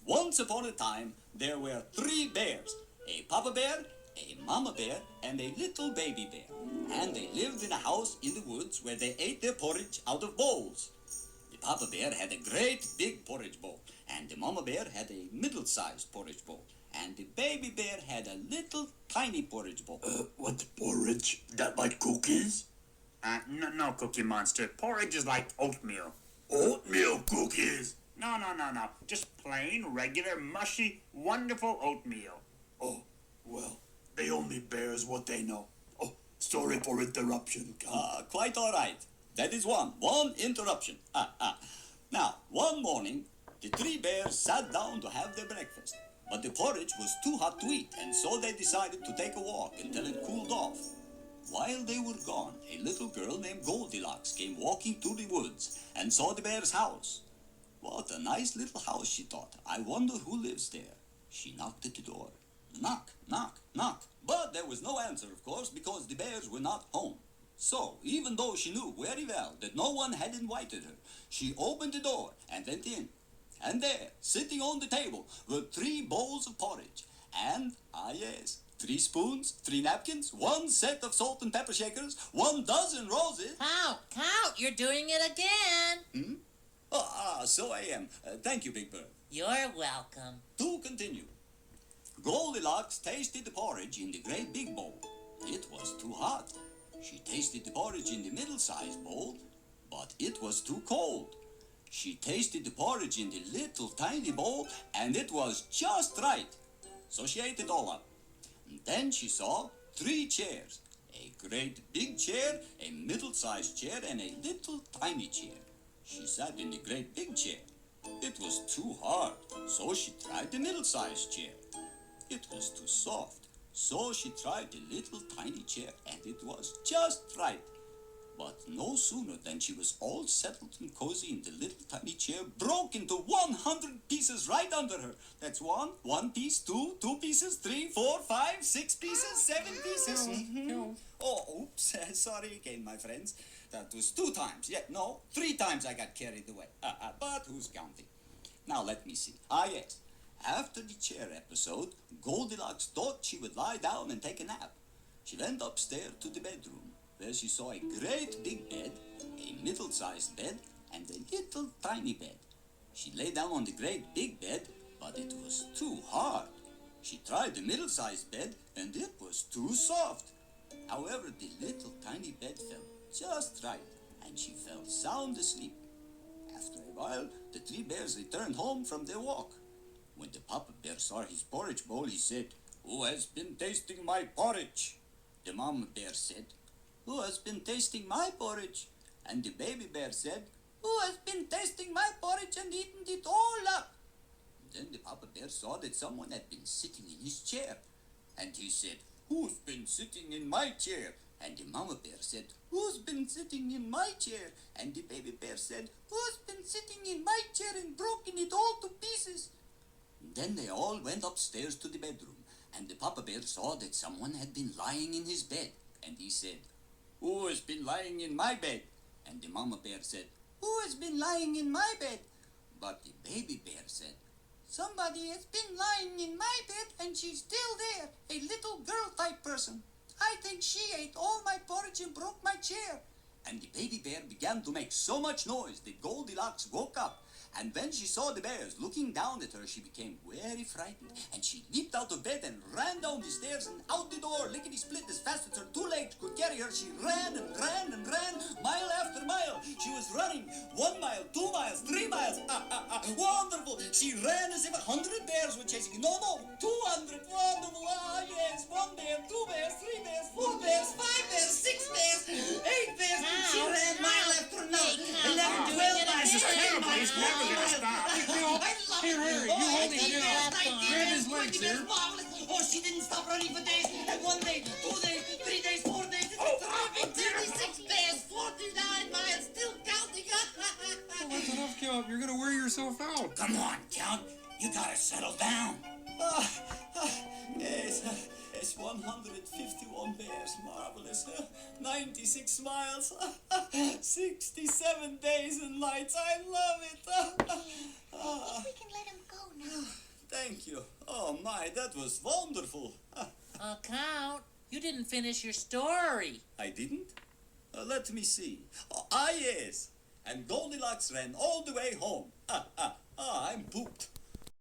Once upon a time, there were 3 bears, a papa bear, a mama bear, and a little baby bear. And they lived in a house in the woods where they ate their porridge out of bowls. The papa bear had a great big porridge bowl, and the mama bear had a middle-sized porridge bowl, and the baby bear had a little tiny porridge bowl. What porridge? That like cookies? No, Cookie Monster. Porridge is like oatmeal. Oatmeal cookies? No. Just plain, regular, mushy, wonderful oatmeal. Oh, well, they only bears what they know. Oh, sorry for interruption, Count. Quite all right. That is one interruption. Now, one morning, the 3 bears sat down to have their breakfast. But the porridge was too hot to eat, and so they decided to take a walk until it cooled off. While they were gone, a little girl named Goldilocks came walking through the woods and saw the bear's house. What a nice little house, she thought. I wonder who lives there. She knocked at the door. Knock, knock, knock. But there was no answer, of course, because the bears were not home. So, even though she knew very well that no one had invited her, she opened the door and went in. And there, sitting on the table, were 3 bowls of porridge. And, yes, 3 spoons, 3 napkins, 1 set of salt and pepper shakers, 1 dozen roses. Count, you're doing it again. So I am. Thank you, Big Bird. You're welcome. To continue. Goldilocks tasted the porridge in the great big bowl. It was too hot. She tasted the porridge in the middle-sized bowl, but it was too cold. She tasted the porridge in the little tiny bowl, and it was just right. So she ate it all up. And then she saw 3 chairs. A great big chair, a middle-sized chair, and a little tiny chair. She sat in the great big chair. It was too hard, so she tried the middle-sized chair. It was too soft, so she tried the little tiny chair, and it was just right. But no sooner than she was all settled and cozy in the little tiny chair, broke into 100 pieces right under her. That's 1 piece, 2 pieces, 3, 4, 5, 6 pieces, 7 pieces. Oh, oops, sorry again, my friends. That was 2 times. 3 times I got carried away. But who's counting? Now let me see. Yes. After the chair episode, Goldilocks thought she would lie down and take a nap. She went upstairs to the bedroom, where she saw a great big bed, a middle-sized bed, and a little tiny bed. She lay down on the great big bed, but it was too hard. She tried the middle-sized bed, and it was too soft. However, the little tiny bed felt just right, and she fell sound asleep. After a while, the 3 bears returned home from their walk. When the papa bear saw his porridge bowl, he said, "Who has been tasting my porridge?" The mama bear said, "Who has been tasting my porridge?" And the baby bear said, "Who has been tasting my porridge and eaten it all up?" Then the papa bear saw that someone had been sitting in his chair. And he said, "Who's been sitting in my chair?" And the mama bear said, "Who's been sitting in my chair?" And the baby bear said, "Who's been sitting in my chair and broken it all to pieces?" Then they all went upstairs to the bedroom, and the papa bear saw that someone had been lying in his bed. And he said, "Who has been lying in my bed?" And the mama bear said, "Who has been lying in my bed?" But the baby bear said, "Somebody has been lying in my bed, and she's still there, a little girl-type person. I think she ate all my porridge and broke my chair." And the baby bear began to make so much noise that Goldilocks woke up. And when she saw the bears looking down at her, she became very frightened. And she leaped out of bed and ran down the stairs and out the door, lickety-split, as fast as her 2 legs could carry her. She ran and ran and ran, mile after mile. She was running 1 mile, 2 miles, 3 miles. Wonderful! She ran as if 100 bears were chasing her. No, 200. Wonderful! Yes, 1 bear, 2 bears, 3 bears, 4 bears, 5 bears, 6 bears, 8 bears. She ran mile after mile. 11, 12 miles, 10 miles. He's never gonna stop. Here, Harry, you hold him down. Grab his legs there. Oh, she didn't stop running for days. And 1 day, 2 days, 3 days, 4 days. It's 36 bears, 49 miles, still counting. Oh, that's enough, Count. You're going to wear yourself out. Come on, Count. You gotta settle down. Yes, 151 bears, marvelous. 96 miles, 67 days and nights. I love it. I think we can let him go now. Oh my, that was wonderful. Count, you didn't finish your story. I didn't? Let me see. Yes. And Goldilocks ran all the way home. I'm pooped.